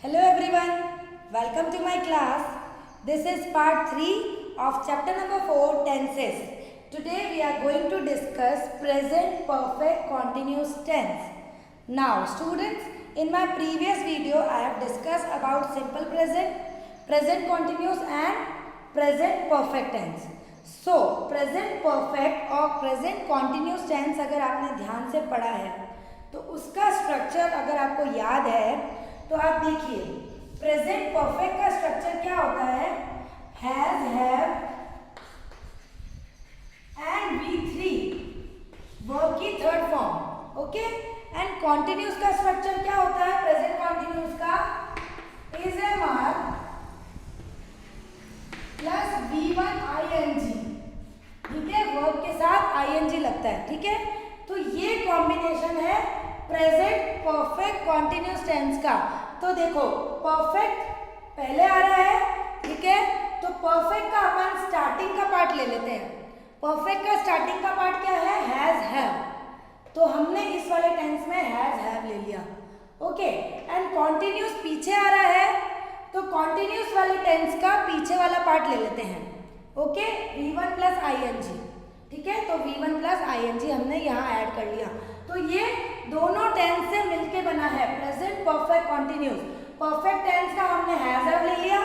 Hello everyone, welcome to my class. This is part 3 of chapter number 4 tenses. Today we are going to discuss present perfect continuous tense. Now students, in my previous video I have discussed about simple present, present continuous and present perfect tense. So present perfect और present continuous tense अगर आपने ध्यान से पढ़ा है तो उसका structure अगर आपको याद है तो आप देखिए प्रेजेंट परफेक्ट का स्ट्रक्चर क्या होता है, has, have and V3 verb की third form, okay. And continuous का स्ट्रक्चर क्या होता है प्रेजेंट कॉन्टिन्यूस का, is am are plus V1 ING, ठीक है, वर्ब के साथ ING लगता है, ठीक है। तो ये कॉम्बिनेशन है प्रेजेंट परफेक्ट कॉन्टिन्यूस टेंस का। तो देखो परफेक्ट पहले आ रहा है, ठीक है, तो परफेक्ट का अपन स्टार्टिंग का पार्ट ले लेते हैं। परफेक्ट का स्टार्टिंग का पार्ट क्या है, हैज, हैव, तो हमने इस वाले टेंस में हैज, हैव ले लिया, ओके। एंड कॉन्टिन्यूस पीछे आ रहा है तो कॉन्टिन्यूस वाले टेंस का पीछे वाला पार्ट ले लेते हैं, ओके, V1 प्लस ING, ठीक है। तो V1 प्लस ING हमने यहाँ ऐड कर लिया। तो ये दोनों टेंस से मिलके बना है present perfect continuous. Perfect tense का हमने हैज, हैव ले लिया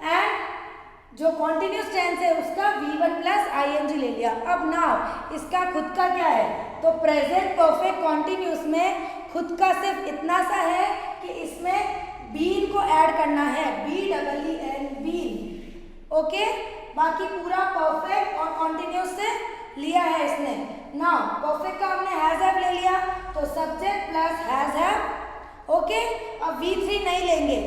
एंड जो कॉन्टिन्यूस टेंस है उसका V1 प्लस ING ले लिया। अब नाउ इसका खुद का क्या है, तो प्रेजेंट परफेक्ट कॉन्टिन्यूस में खुद का सिर्फ इतना सा है कि इसमें बीन को ऐड करना है, BEEN, बीन, ओके। बाकी पूरा परफेक्ट और कॉन्टिन्यूस से लिया है इसने। नाउ परफेक्ट का हमने हैज, हैव ले लिया तो subject plus has, have, okay. अब V3 नहीं लेंगे,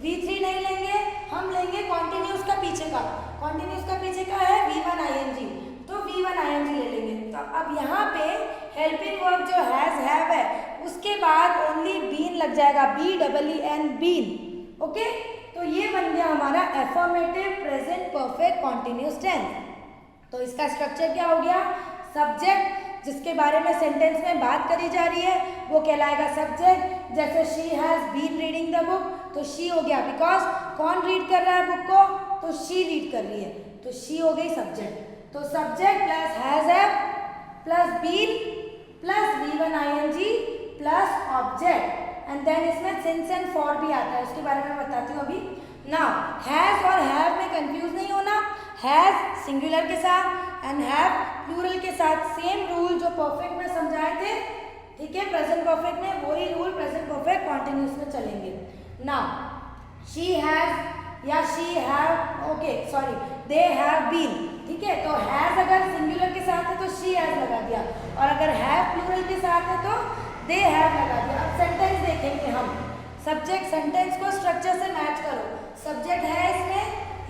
V3 नहीं लेंगे, हम लेंगे कॉन्टिन्यूस का पीछे का। कॉन्टिन्यूस का पीछे का है V1 ING, तो V1 ING ले लेंगे। तो अब यहाँ पे हेल्पिंग वर्ब जो हैज, हैव है उसके बाद ओनली बीन लग जाएगा, BEEN, बीन, ओके। तो ये बन गया हमारा affirmative present perfect continuous tense. तो इसका स्ट्रक्चर क्या हो गया, सब्जेक्ट जिसके बारे में सेंटेंस में बात करी जा रही है वो कहलाएगा सब्जेक्ट। जैसे she has been reading the book, तो शी हो गया, बिकॉज कौन रीड कर रहा है बुक को, तो शी रीड कर रही है, तो शी हो गई सब्जेक्ट। तो subject plus has, have plus been plus V1 ING plus object and then इसमें सिंस एंड फॉर भी आता है, उसके बारे में बताती हूँ अभी। नाउ हैज और हैव में कंफ्यूज नहीं होना, हैज सिंगुलर के साथ एंड हैव प्लूरल के साथ, सेम रूल जो परफेक्ट में समझाए थे, ठीक है, प्रेजेंट परफेक्ट में वही रूल प्रेजेंट परफेक्ट कॉन्टिन्यूस में चलेंगे। नाउ शी हैज या she have, okay sorry, they have been, ठीक है। तो हैज अगर सिंगुलर के साथ है तो शी हैज लगा दिया, और अगर हैव प्लूरल के साथ है तो दे हैव लगा दिया। अब सेंटेंस देखेंगे हम, सब्जेक्ट सेंटेंस को स्ट्रक्चर से मैच करो। सब्जेक्ट है इसमें,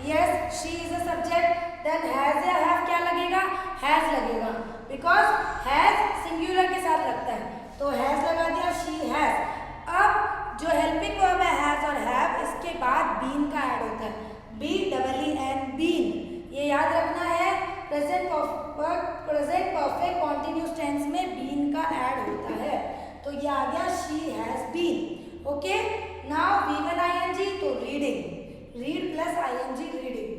yes she is a subject, then has या हैव क्या लगेगा, हैज लगेगा, बिकॉज हैज सिंगुलर के साथ लगता है, तो हैज लगा दिया, शी हैज। अब जो हेल्पिंग वर्ब है हैज और हैव, इसके बाद बीन का ऐड होता है, BEEN, बीन। ये याद रखना है, प्रेजेंट परफेक्ट कॉन्टिन्यूस टेंस में बीन का ऐड होता है। तो ये आ गया she has been, okay. Now V1 ING, तो reading, read plus ING reading,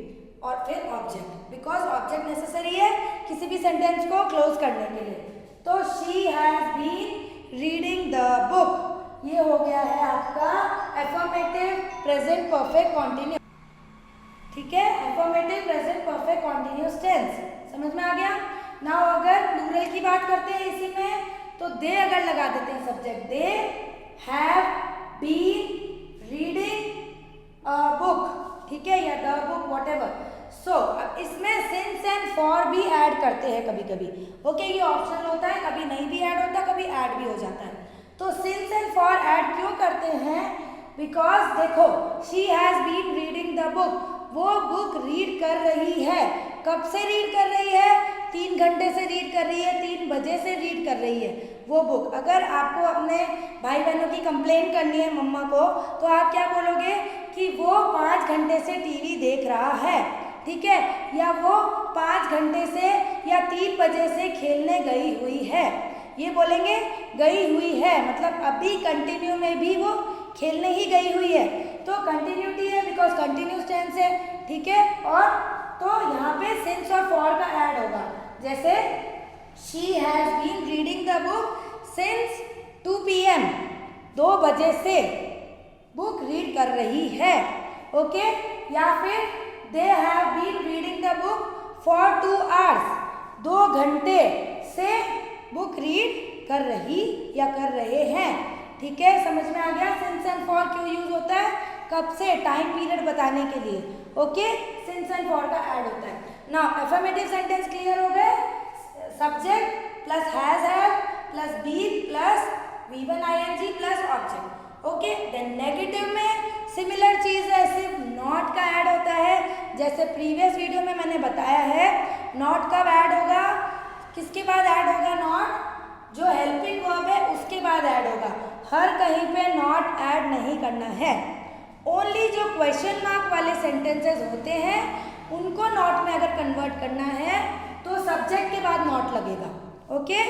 और फिर ऑब्जेक्ट, बिकॉज ऑब्जेक्ट नेसेसरी है किसी भी सेंटेंस को क्लोज करने के लिए। तो she has been reading the book, ये हो गया है आपका एफर्मेटिव प्रेजेंट परफेक्ट कॉन्टिन्यूस, ठीक है, affirmative present perfect continuous tense, समझ में आ गया। नाउ अगर प्लूरल की बात करते हैं इसी में, तो दे अगर लगा देते हैं subject, they have been reading a book, ठीक है, या द बुक व्हाटएवर। सो अब इसमें सिंस एंड फॉर भी ऐड करते हैं कभी कभी, ओके, ये ऑप्शनल होता है, कभी नहीं भी ऐड होता, कभी ऐड भी हो जाता है। तो सिंस एंड फॉर ऐड क्यों करते हैं, बिकॉज देखो she has been reading the book, वो बुक रीड कर रही है, कब से रीड कर रही है, 3 घंटे से रीड कर रही है, 3 बजे से रीड कर रही है वो बुक। अगर आपको अपने भाई बहनों की कंप्लेन करनी है मम्मा को, तो आप क्या बोलोगे कि वो 5 घंटे से टीवी देख रहा है, ठीक है, या वो 5 घंटे से या 3 बजे से खेलने गई हुई है, ये बोलेंगे गई हुई है, मतलब अभी कंटिन्यू में भी वो खेलने ही गई हुई है। तो कंटिन्यूटी है बिकॉज कंटिन्यूस टेंस है, ठीक है। और तो यहाँ पे सिंस और फॉर का ऐड होगा, जैसे she has been reading the book since 2 PM, 2 बजे से बुक रीड कर रही है, ओके। या फिर they have been reading the book for 2 hours, 2 घंटे से बुक रीड कर रही या कर रहे हैं, ठीक है। समझ में आ गया सिंस एंड फॉर क्यों यूज होता है, कब से, टाइम पीरियड बताने के लिए, ओके। सिंस एंड फॉर का ऐड होता है। नाउ अफर्मेटिव सेंटेंस क्लियर हो गए, subject plus has have plus been plus V1 ing plus object, okay. Then negative में सिमिलर चीज है, सिर्फ नॉट का ऐड होता है। जैसे प्रीवियस वीडियो में मैंने बताया है, नॉट कब ऐड होगा, किसके बाद ऐड होगा, नॉट जो हेल्पिंग वर्ब है उसके बाद ऐड होगा। हर कहीं पे नॉट ऐड नहीं करना है। ओनली जो क्वेश्चन मार्क वाले सेंटेंसेस होते हैं उनको नॉट में अगर कन्वर्ट करना है तो सब्जेक्ट के बाद नॉट लगेगा, ओके।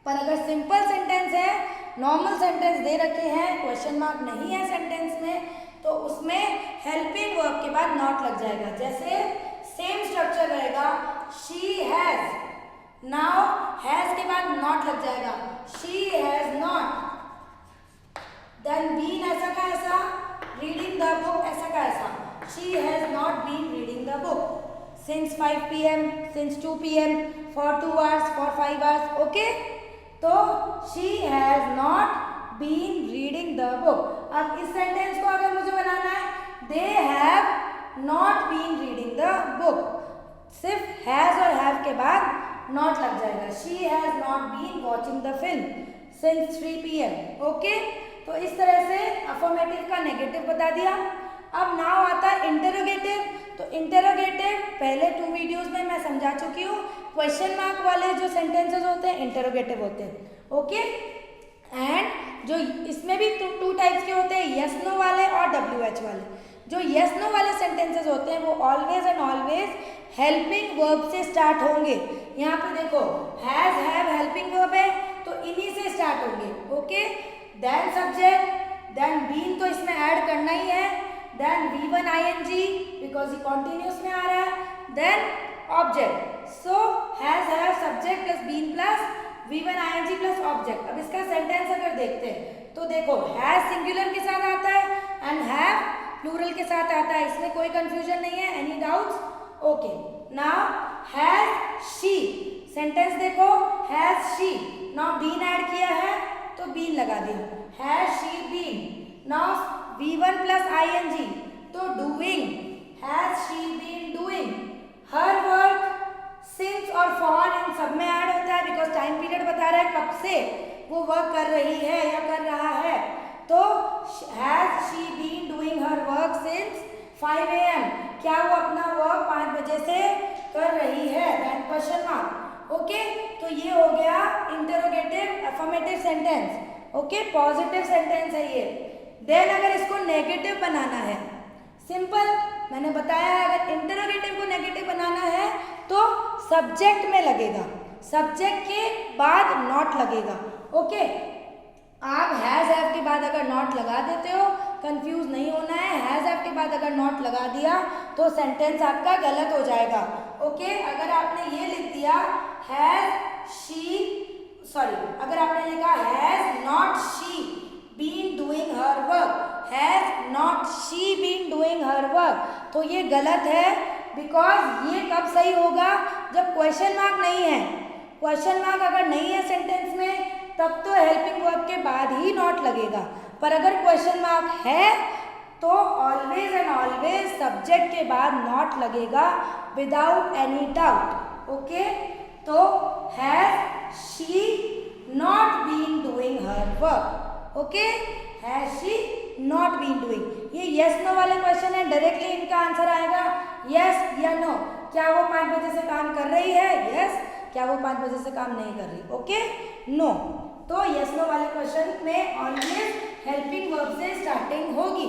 पर अगर सिंपल सेंटेंस है, नॉर्मल सेंटेंस दे रखे हैं, क्वेश्चन मार्क नहीं है सेंटेंस में, तो उसमें हेल्पिंग वर्ब के बाद नॉट लग जाएगा। जैसे सेम स्ट्रक्चर रहेगा, शी हैज, नाउ हैज के बाद नॉट लग जाएगा, she has not, then been ऐसा का ऐसा, रीडिंग द बुक ऐसा का ऐसा, she has not been reading the book since 5 PM, since 2 PM, for 2 hours, for 5 hours, okay. तो she has not been reading the book. अब इस sentence को अगर मुझे बनाना है, they have not been reading the book, सिर्फ has और हैव के बाद नॉट लग जाएगा, she has not been watching the film since 3 PM, okay. तो इस तरह से अफर्मेटिव का नेगेटिव बता दिया। अब नाउ आता है इंटरोगेटिव। तो इंटरोगेटिव पहले 2 वीडियोस में मैं समझा चुकी हूँ। क्वेश्चन मार्क वाले जो सेंटेंसेस होते हैं इंटरोगेटिव होते हैं, ओके। एंड जो इसमें भी 2 टाइप्स के होते हैं, यस नो वाले और WH वाले। जो यस नो वाले सेंटेंसेस होते हैं वो always and always helping verb से स्टार्ट होंगे। यहाँ पे देखो हैज हैव हेल्पिंग वर्ब है तो इन्हीं से स्टार्ट होंगे, okay. Then subject, then been तो इसमें ऐड करना ही है, देन V1 ing बिकॉज ये कॉन्टिन्यूस में आ रहा है, then object. So has have subject plus been plus V1 ing plus object. अब इसका सेंटेंस अगर देखते हैं तो देखो हैज सिंगुलर के साथ आता है एंड हैव प्लूरल के साथ आता है, इसमें कोई कंफ्यूजन नहीं है, any doubts, okay. Now has she, sentence देखो has she, now been add किया है तो बीन लगा दिया, has she been. Now V1 plus ing तो doing, has she been doing. Her work since और फॉर इन सब में ऐड होता है बिकॉज टाइम पीरियड बता रहा है कब से वो वर्क कर रही है या कर रहा है। तो has she been doing her work since 5 AM, क्या वो अपना वर्क 5 बजे से कर रही है, दैन क्वेश्चन मार्क, ओके। तो ये हो गया interrogative affirmative sentence, okay, positive sentence है ये। देन अगर इसको नेगेटिव बनाना है, सिंपल मैंने बताया है, अगर इंटरोगेटिव को नेगेटिव बनाना है तो सब्जेक्ट में लगेगा, सब्जेक्ट के बाद नॉट लगेगा, ओके। आप हैज हैव के बाद अगर नॉट लगा देते हो, कंफ्यूज नहीं होना है, हैज हैव के बाद अगर नॉट लगा दिया तो सेंटेंस आपका गलत हो जाएगा, ओके। अगर आपने ये लिख दिया हैज शी, सॉरी, अगर आपने लिखा has not she been doing her work, has not she been doing her work, तो ये गलत है बिकॉज ये कब सही होगा, जब क्वेश्चन मार्क नहीं है। क्वेश्चन मार्क अगर नहीं है सेंटेंस में तब तो हेल्पिंग वर्ब के बाद ही नॉट लगेगा, पर अगर क्वेश्चन मार्क है तो ऑलवेज एंड ऑलवेज सब्जेक्ट के बाद नॉट लगेगा विदाउट एनी डाउट, ओके। तो has she not been doing her work, okay, has she not been doing. ये यस नो वाले क्वेश्चन है, डायरेक्टली इनका आंसर आएगा यस या नो। क्या वो 5 बजे से काम कर रही है, यस। क्या वो 5 बजे से काम नहीं कर रही, ओके, नो। तो यस नो वाले क्वेश्चन में ऑलवेज हेल्पिंग वर्ब से स्टार्टिंग होगी।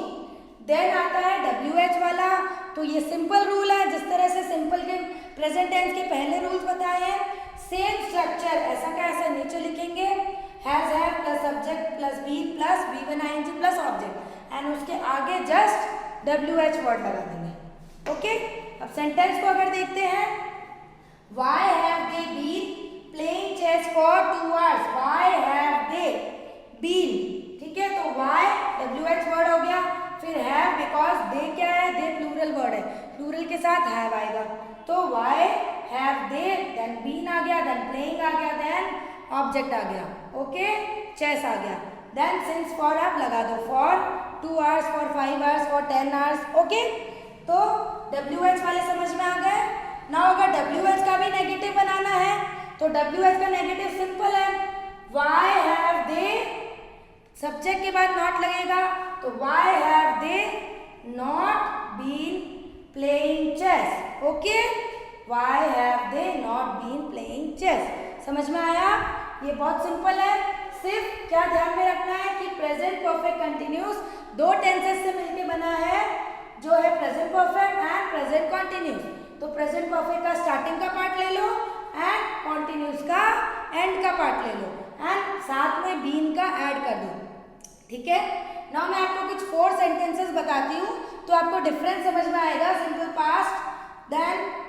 देन आता है WH वाला, तो ये सिंपल रूल है, जिस तरह से सिंपल के प्रेजेंट टेंस के पहले रूल्स बताए हैं, सेम स्ट्रक्चर ऐसा का ऐसा नीचे लिखेंगे, has have plus subject plus be plus V1 ing plus object. And उसके आगे जस्ट WH वर्ड लगा देंगे। ओके, अब सेंटेंस को अगर देखते हैं, why have they been playing chess for 2 hours, why have they been, ठीक है, तो वाई WH वर्ड हो गया, फिर हैव बिकॉज दे क्या है, दे प्लूरल वर्ड है, प्लूरल के साथ हैव आएगा, तो why have they, then been आ गया, देन प्लेइंग आ गया, देन ऑब्जेक्ट आ गया, ओके, चेस आ गया, देन सिंस फॉर आप लगा दो, for 2 hours, for 5 hours, for 10 hours, okay, तो WH वाले समझ में आ गए। नाउ अगर WH का भी नेगेटिव बनाना है तो WH का नेगेटिव सिंपल है, वाई हैव दे, सब्जेक्ट के बाद नॉट लगेगा, तो why have they not been playing chess, okay, why have they not been playing chess, समझ में आया? ये बहुत सिंपल है, सिर्फ क्या ध्यान में रखना है कि प्रेजेंट परफेक्ट कंटिन्यूस 2 टेंसेस से मिलकर बना है, जो है present perfect and present continuous. तो प्रेजेंट परफेक्ट का स्टार्टिंग का पार्ट ले लो एंड कंटिन्यूस का एंड का पार्ट ले लो एंड साथ में बीन का ऐड कर दो, ठीक है। नाउ मैं आपको कुछ 4 सेंटेंसेस बताती हूँ तो आपको डिफरेंस समझ में आएगा, simple past, then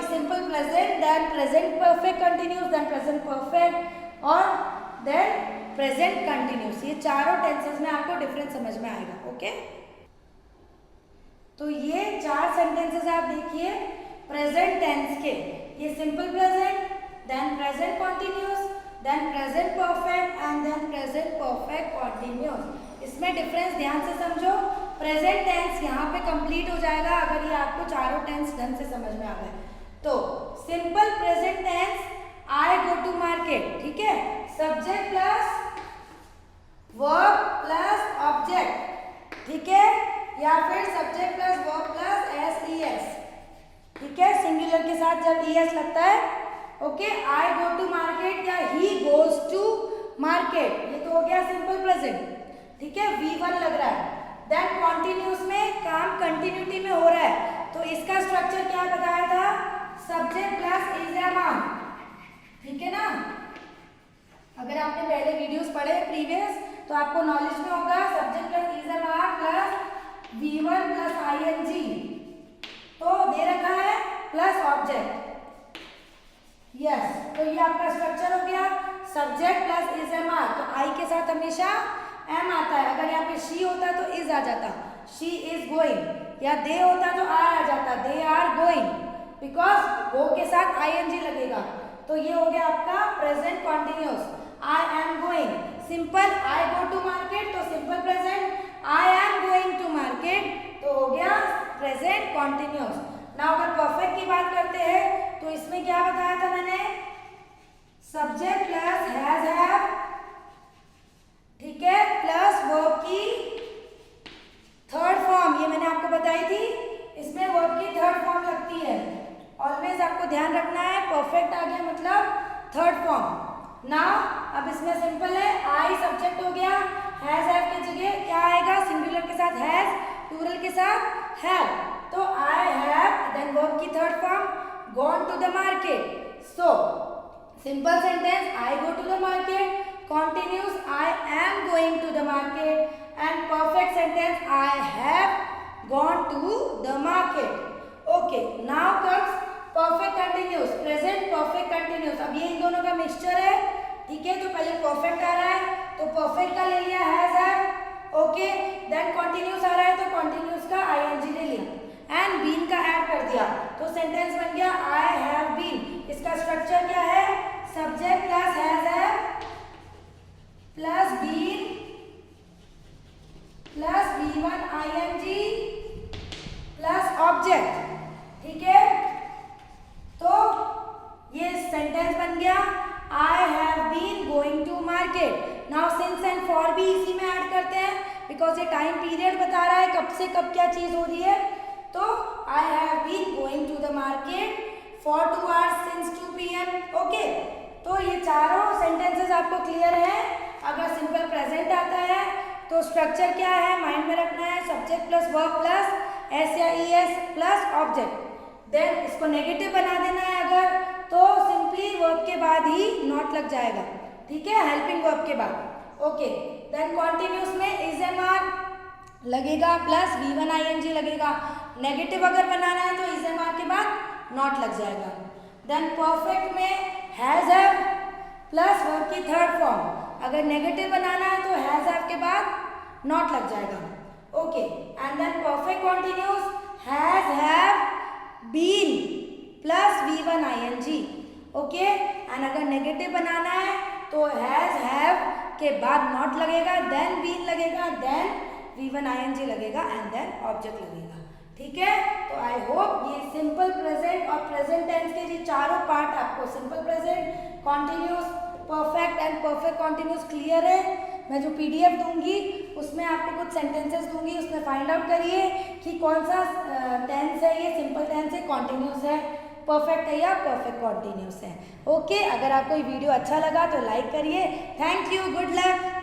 simple present, then present perfect continuous, then present perfect और देन प्रेजेंट कंटिन्यूस। ये चारों टेंसेस में आपको डिफरेंस समझ में आएगा, ओके। तो ये 4 सेंटेंसेस आप देखिए प्रेजेंट टेंस के, ये simple present, then present continuous, then present perfect and then present perfect continuous. इसमें डिफरेंस ध्यान से समझो, प्रेजेंट टेंस यहाँ पे कंप्लीट हो जाएगा अगर ये आपको चारों टेंस ढंग से समझ में आ गए। तो simple present tense, I go to market, ठीक है, subject plus verb plus object, ठीक है, या फिर subject plus verb plus SES, ठीक है, सिंगुलर के साथ जब ES लगता है, okay, I go to market या ही गोज टू मार्केट, ये तो हो गया सिंपल प्रेजेंट, ठीक है, V1 लग रहा है। देन कॉन्टिन्यूस में काम कंटिन्यूटी में हो रहा है, तो इसका स्ट्रक्चर क्या बताया था, subject plus is am are, ठीक है ना। अगर आपने पहले वीडियोस पढ़े प्रीवियस तो आपको नॉलेज में होगा, subject plus is am are plus V1 plus ING, तो दे रखा है प्लस ऑब्जेक्ट, यस, तो ये आपका स्ट्रक्चर हो गया, subject plus is am are, तो आई के साथ हमेशा एम आता है, अगर यहाँ पे शी होता तो इज आ जाता, शी इज गोइंग, या दे होता तो आर आ जाता, they are going, because go के साथ ING लगेगा, तो ये हो गया आपका present continuous, I am going, simple I go to market, तो simple present, I am going to market, तो हो गया प्रेजेंट कॉन्टिन्यूस। नाउ अगर परफेक्ट की बात करते हैं तो इसमें क्या बताया था मैंने, सब्जेक्ट प्लस हैज हैव, ठीक है, प्लस वर्ब की थर्ड फॉर्म, ये मैंने आपको बताई थी, इसमें वर्ब की थर्ड फॉर्म लगती है, ऑलवेज आपको ध्यान रखना है, परफेक्ट आ गया मतलब थर्ड फॉर्म। नाउ अब इसमें सिंपल है, आई सब्जेक्ट हो गया, हैज हैव की जगह क्या आएगा, सिंगुलर के साथ हैज, प्लूरल के साथ हैव, तो आई हैव, देन वर्ब की third form, gone to the market, so simple sentence, I go to the market, continuous, I am going to the market, and perfect sentence, I have gone to the market. Okay, now comes perfect continuous, present perfect continuous। अब ये इन दोनों का mixture है, ठीक है, तो पहले perfect आ रहा है तो perfect का ले लिया has have, okay, then continuous आ रहा है तो continuous का ING ले लिया एंड been का ऐड कर दिया, तो सेंटेंस बन गया I have been। इसका स्ट्रक्चर क्या है, subject plus has have plus been plus V1 ING plus object, ठीक है, तो ये सेंटेंस बन गया I have been going to market. Now since and for भी इसी में ऐड करते हैं, बिकॉज ये टाइम पीरियड बता रहा है कब से कब क्या चीज हो रही है, तो I have been going to the market for 2 hours since 2 PM, okay. तो ये चारों सेंटेंसेस आपको क्लियर है। अगर सिंपल प्रेजेंट आता है तो स्ट्रक्चर क्या है, माइंड में रखना है, subject plus verb plus S या ES प्लस ऑब्जेक्ट, देन इसको नेगेटिव बना देना है अगर, तो सिंपली वर्ब के बाद ही नॉट लग जाएगा, ठीक है, हेल्पिंग वर्ब के बाद, ओके। देन कॉन्टिन्यूस में इज एम आर, लगेगा प्लस V1 ING लगेगा। नेगेटिव अगर बनाना है तो इज एम आर के बाद नॉट लग जाएगा। देन परफेक्ट में हैज हैव प्लस वर्ब की थर्ड फॉर्म, अगर नेगेटिव बनाना है तो हैज हैव के बाद नॉट लग जाएगा। Okay, and then perfect continuous has have been plus V1 ING। Okay, and अगर नेगेटिव बनाना है तो हैज हैव के बाद नॉट लगेगा, देन बीन लगेगा, देन V1 ING लगेगा एंड देन ऑब्जेक्ट लगेगा। ठीक है, तो आई होप ये सिंपल प्रेजेंट और प्रेजेंट टेंस के ये चारों पार्ट आपको simple present, continuous, perfect and perfect continuous clear है। मैं जो PDF दूंगी उसमें आपको कुछ सेंटेंसेस दूंगी, उसमें फाइंड आउट करिए कि कौन सा टेंस है, ये सिंपल टेंस है, कॉन्टिन्यूस है, परफेक्ट है या परफेक्ट कॉन्टिन्यूस है। ओके, अगर आपको ये वीडियो अच्छा लगा तो लाइक करिए। Thank you, good luck.